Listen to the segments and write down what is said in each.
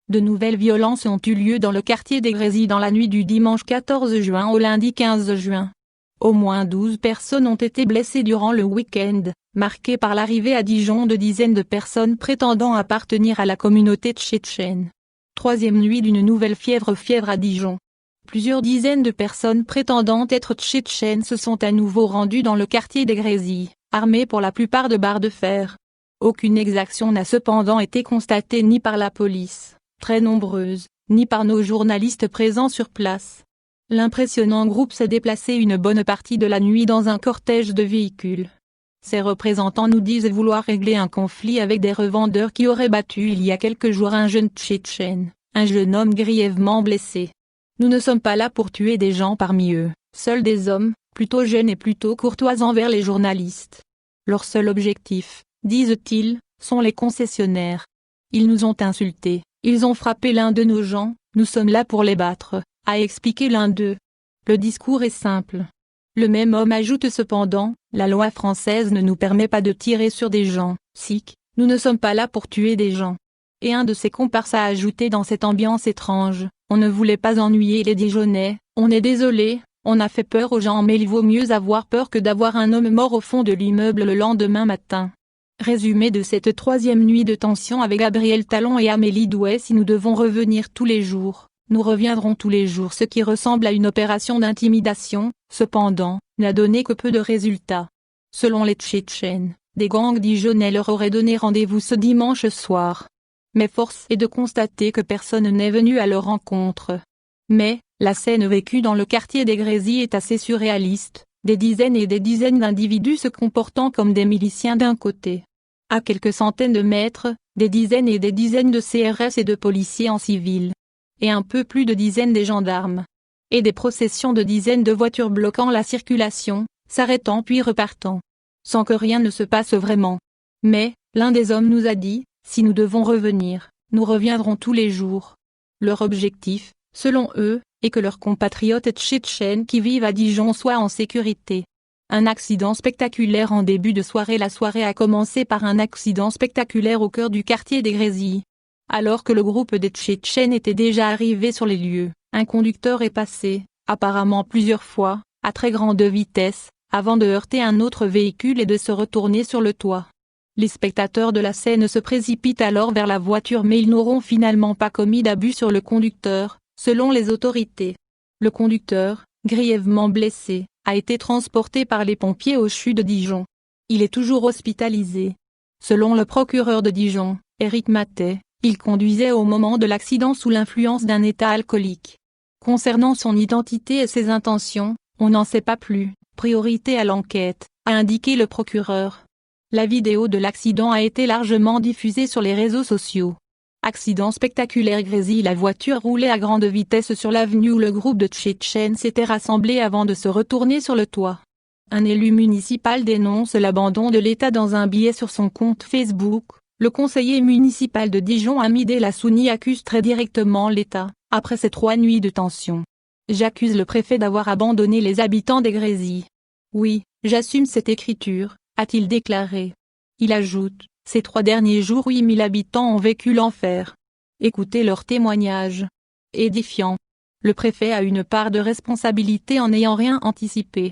De nouvelles violences ont eu lieu dans le quartier des Grésy dans la nuit du dimanche 14 juin au lundi 15 juin. Au moins 12 personnes ont été blessées durant le week-end, marqué par l'arrivée à Dijon de dizaines de personnes prétendant appartenir à la communauté tchétchène. Troisième nuit d'une nouvelle fièvre à Dijon. Plusieurs dizaines de personnes prétendant être tchétchènes se sont à nouveau rendues dans le quartier des Grésy, armées pour la plupart de barres de fer. Aucune exaction n'a cependant été constatée ni par la police, très nombreuse, ni par nos journalistes présents sur place. L'impressionnant groupe s'est déplacé une bonne partie de la nuit dans un cortège de véhicules. Ses représentants nous disent vouloir régler un conflit avec des revendeurs qui auraient battu il y a quelques jours un jeune Tchétchène, un jeune homme grièvement blessé. Nous ne sommes pas là pour tuer des gens parmi eux, seuls des hommes, plutôt jeunes et plutôt courtois envers les journalistes. Leur seul objectif, disent-ils, sont les concessionnaires. Ils nous ont insultés, ils ont frappé l'un de nos gens, nous sommes là pour les battre, a expliqué l'un d'eux. Le discours est simple. Le même homme ajoute cependant, la loi française ne nous permet pas de tirer sur des gens, sikhs, nous ne sommes pas là pour tuer des gens. Et un de ses comparses a ajouté dans cette ambiance étrange, on ne voulait pas ennuyer les Dijonnais, on est désolé, on a fait peur aux gens mais il vaut mieux avoir peur que d'avoir un homme mort au fond de l'immeuble le lendemain matin. Résumé de cette troisième nuit de tension avec Gabriel Talon et Amélie Douai. Si nous devons revenir tous les jours, nous reviendrons tous les jours. Ce qui ressemble à une opération d'intimidation, cependant, n'a donné que peu de résultats. Selon les Tchétchènes, des gangs dijonnais leur auraient donné rendez-vous ce dimanche soir. Mais force est de constater que personne n'est venu à leur rencontre. Mais, la scène vécue dans le quartier des Grésy est assez surréaliste, des dizaines et des dizaines d'individus se comportant comme des miliciens d'un côté. À quelques centaines de mètres, des dizaines et des dizaines de CRS et de policiers en civil. Et un peu plus de dizaines des gendarmes. Et des processions de dizaines de voitures bloquant la circulation, s'arrêtant puis repartant. Sans que rien ne se passe vraiment. Mais, l'un des hommes nous a dit, si nous devons revenir, nous reviendrons tous les jours. Leur objectif, selon eux, est que leurs compatriotes tchétchènes qui vivent à Dijon soient en sécurité. Un accident spectaculaire en début de soirée. La soirée a commencé par un accident spectaculaire au cœur du quartier des Grésy. Alors que le groupe des Tchétchènes était déjà arrivé sur les lieux, un conducteur est passé, apparemment plusieurs fois, à très grande vitesse, avant de heurter un autre véhicule et de se retourner sur le toit. Les spectateurs de la scène se précipitent alors vers la voiture mais ils n'auront finalement pas commis d'abus sur le conducteur, selon les autorités. Le conducteur, grièvement blessé, a été transporté par les pompiers au CHU de Dijon. Il est toujours hospitalisé. Selon le procureur de Dijon, Éric Matet, il conduisait au moment de l'accident sous l'influence d'un état alcoolique. Concernant son identité et ses intentions, on n'en sait pas plus, priorité à l'enquête, a indiqué le procureur. La vidéo de l'accident a été largement diffusée sur les réseaux sociaux. Accident spectaculaire Grésy. La voiture roulait à grande vitesse sur l'avenue où le groupe de Tchétchènes s'était rassemblé avant de se retourner sur le toit. Un élu municipal dénonce l'abandon de l'État dans un billet sur son compte Facebook. Le conseiller municipal de Dijon Hamidé Lassouni accuse très directement l'État, après ces 3 nuits de tension. J'accuse le préfet d'avoir abandonné les habitants des Grésy. Oui, j'assume cette écriture, a-t-il déclaré. Il ajoute, ces 3 derniers jours 8000 habitants ont vécu l'enfer. Écoutez leurs témoignages. Édifiant. Le préfet a une part de responsabilité en n'ayant rien anticipé.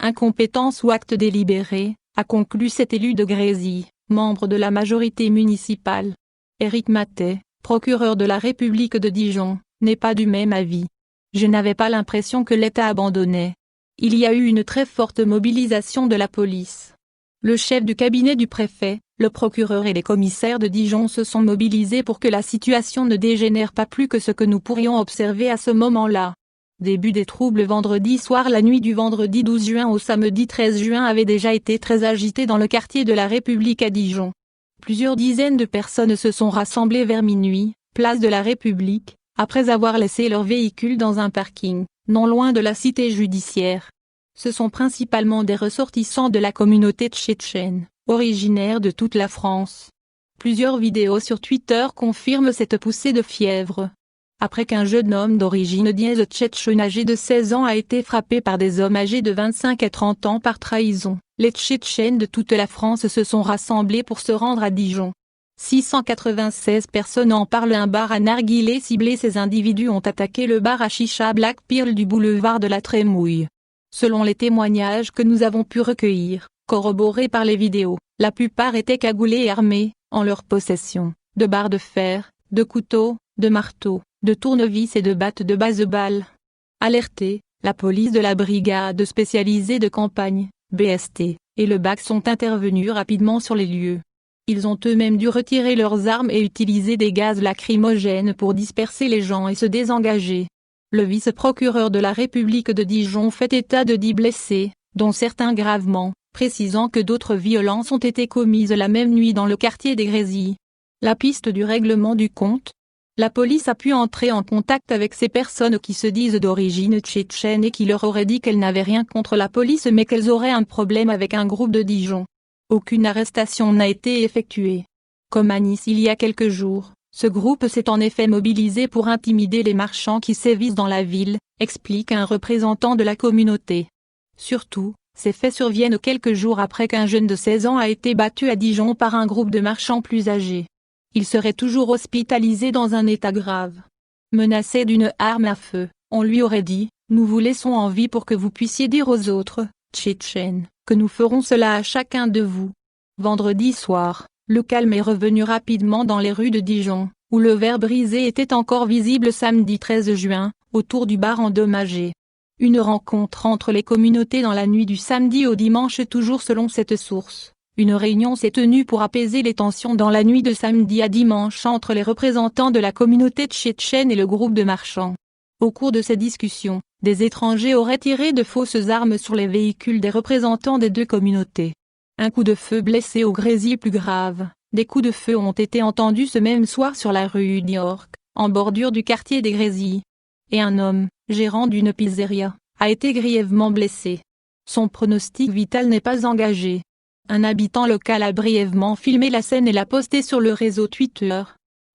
Incompétence ou acte délibéré, a conclu cet élu de Grésy, membre de la majorité municipale. Éric Matet, procureur de la République de Dijon, n'est pas du même avis. Je n'avais pas l'impression que l'État abandonnait. Il y a eu une très forte mobilisation de la police. Le chef du cabinet du préfet, le procureur et les commissaires de Dijon se sont mobilisés pour que la situation ne dégénère pas plus que ce que nous pourrions observer à ce moment-là. Début des troubles vendredi soir. La nuit du vendredi 12 juin au samedi 13 juin avait déjà été très agitée dans le quartier de la République à Dijon. Plusieurs dizaines de personnes se sont rassemblées vers minuit, place de la République, après avoir laissé leur véhicule dans un parking, non loin de la cité judiciaire. Ce sont principalement des ressortissants de la communauté tchétchène, originaires de toute la France. Plusieurs vidéos sur Twitter confirment cette poussée de fièvre. Après qu'un jeune homme d'origine dièse tchétchène âgé de 16 ans a été frappé par des hommes âgés de 25 à 30 ans par trahison, les Tchétchènes de toute la France se sont rassemblés pour se rendre à Dijon. 696 personnes en parlent. Un bar à narguilé ciblé. Ces individus ont attaqué le bar à chicha Black Pearl du boulevard de la Trémouille. Selon les témoignages que nous avons pu recueillir, corroborés par les vidéos, la plupart étaient cagoulés et armés, en leur possession, de barres de fer, de couteaux, de marteaux, de tournevis et de battes de baseball. Alertés, la police de la brigade spécialisée de campagne, BST, et le BAC sont intervenus rapidement sur les lieux. Ils ont eux-mêmes dû retirer leurs armes et utiliser des gaz lacrymogènes pour disperser les gens et se désengager. Le vice-procureur de la République de Dijon fait état de 10 blessés, dont certains gravement, précisant que d'autres violences ont été commises la même nuit dans le quartier des Grésy. La piste du règlement du compte. La police a pu entrer en contact avec ces personnes qui se disent d'origine tchétchène et qui leur auraient dit qu'elles n'avaient rien contre la police mais qu'elles auraient un problème avec un groupe de Dijon. Aucune arrestation n'a été effectuée. Comme à Nice il y a quelques jours, ce groupe s'est en effet mobilisé pour intimider les marchands qui sévissent dans la ville, explique un représentant de la communauté. Surtout, ces faits surviennent quelques jours après qu'un jeune de 16 ans a été battu à Dijon par un groupe de marchands plus âgés. Il serait toujours hospitalisé dans un état grave. Menacé d'une arme à feu, on lui aurait dit « Nous vous laissons en vie pour que vous puissiez dire aux autres, Tchétchènes, que nous ferons cela à chacun de vous. » Vendredi soir, le calme est revenu rapidement dans les rues de Dijon, où le verre brisé était encore visible samedi 13 juin, autour du bar endommagé. Une rencontre entre les communautés dans la nuit du samedi au dimanche toujours selon cette source. Une réunion s'est tenue pour apaiser les tensions dans la nuit de samedi à dimanche entre les représentants de la communauté tchétchène et le groupe de marchands. Au cours de ces discussions, des étrangers auraient tiré de fausses armes sur les véhicules des représentants des deux communautés. Un coup de feu blessé au Grésy. Plus grave, des coups de feu ont été entendus ce même soir sur la rue d'York, en bordure du quartier des Grésy. Et un homme, gérant d'une pizzeria, a été grièvement blessé. Son pronostic vital n'est pas engagé. Un habitant local a brièvement filmé la scène et l'a posté sur le réseau Twitter.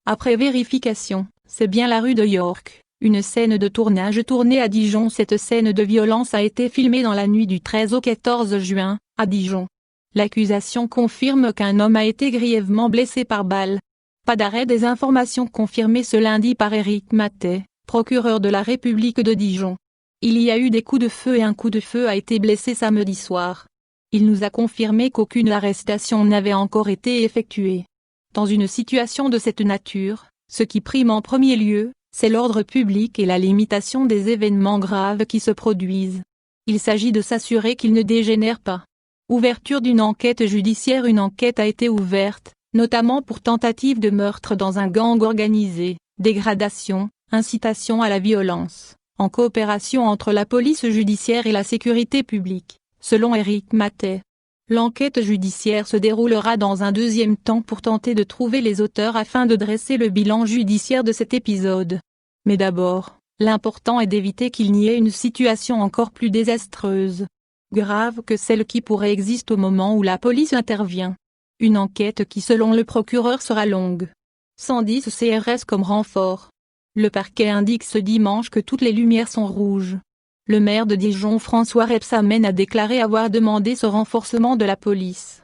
Après vérification, c'est bien la rue de York, une scène de tournage tournée à Dijon. Cette scène de violence a été filmée dans la nuit du 13 au 14 juin, à Dijon. L'accusation confirme qu'un homme a été grièvement blessé par balle. Pas d'arrêt. Des informations confirmées ce lundi par Éric Matet, procureur de la République de Dijon. Il y a eu des coups de feu et un coup de feu a été blessé samedi soir. Il nous a confirmé qu'aucune arrestation n'avait encore été effectuée. Dans une situation de cette nature, ce qui prime en premier lieu, c'est l'ordre public et la limitation des événements graves qui se produisent. Il s'agit de s'assurer qu'ils ne dégénèrent pas. Ouverture d'une enquête judiciaire. Une enquête a été ouverte, notamment pour tentative de meurtre dans un gang organisé, dégradation, incitation à la violence, en coopération entre la police judiciaire et la sécurité publique. Selon Éric Matet, l'enquête judiciaire se déroulera dans un deuxième temps pour tenter de trouver les auteurs afin de dresser le bilan judiciaire de cet épisode. Mais d'abord, l'important est d'éviter qu'il n'y ait une situation encore plus désastreuse, grave que celle qui pourrait exister au moment où la police intervient. Une enquête qui selon le procureur sera longue. 110 CRS comme renfort. Le parquet indique ce dimanche que toutes les lumières sont rouges. Le maire de Dijon François Rebsamen a déclaré avoir demandé ce renforcement de la police.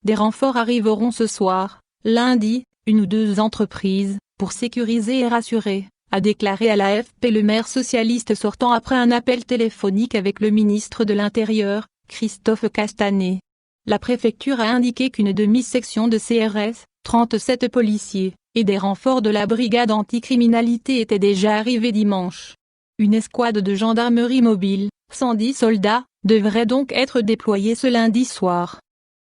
Des renforts arriveront ce soir, lundi, 1 ou 2 entreprises, pour sécuriser et rassurer, a déclaré à l'AFP le maire socialiste sortant après un appel téléphonique avec le ministre de l'Intérieur, Christophe Castanet. La préfecture a indiqué qu'une demi-section de CRS, 37 policiers, et des renforts de la brigade anticriminalité étaient déjà arrivés dimanche. Une escouade de gendarmerie mobile, 110 soldats, devrait donc être déployée ce lundi soir.